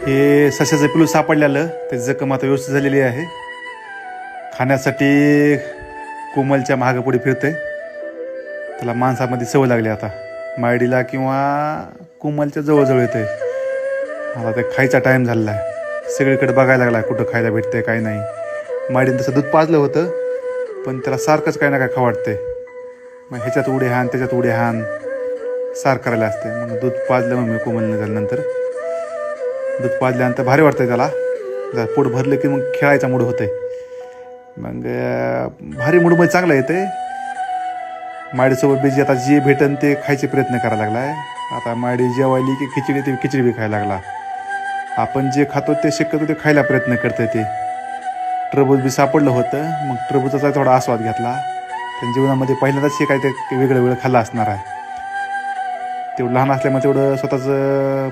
हे सश्याचं पिलू सापडलेलं त्याची जखम आता व्यवस्थित झालेली आहे. खाण्यासाठी कोमलच्या मागपुढे फिरते. त्याला माणसामध्ये सवय लागली आता. मायडीला किंवा कोमलच्या जवळजवळ येते. आता ते खायचा टाईम झालेला आहे. सगळीकडे बघायला लागला कुठं खायला भेटते काय नाही. मायडीने तसं दूध पाजलं होतं पण त्याला सारखंच काय ना काय खावं वाटते. मग ह्याच्यात उडी हाण त्याच्यात उडी हाण सारखं करायला असते. मग दूध पाजलं मग मी कोमलने झाल्यानंतर दूध पाजल्यानंतर भारी वाटतंय त्याला. जर पोट भरलं की मग खेळायचा मूड होतंय. मग भारी मूडमध्ये चांगलं येते. माडीसोबत बीजी आता जे भेटन ते खायचे प्रयत्न करायला लागला आहे. आता माडी जेवायली की खिचडी ते खिचडी बी खायला लागला. आपण जे खातो ते शक्यतो ते खायला प्रयत्न करते. ते टरबूज बी सापडलं होतं. मग टरबूजाचा थोडा आस्वाद घेतला. त्यांच्या जीवनामध्ये पहिल्यांदाच हे काय ते वेगळं वेगळं खाल्लं असणार आहे. तेवढं लहान असल्यामुळे तेवढं स्वतःचं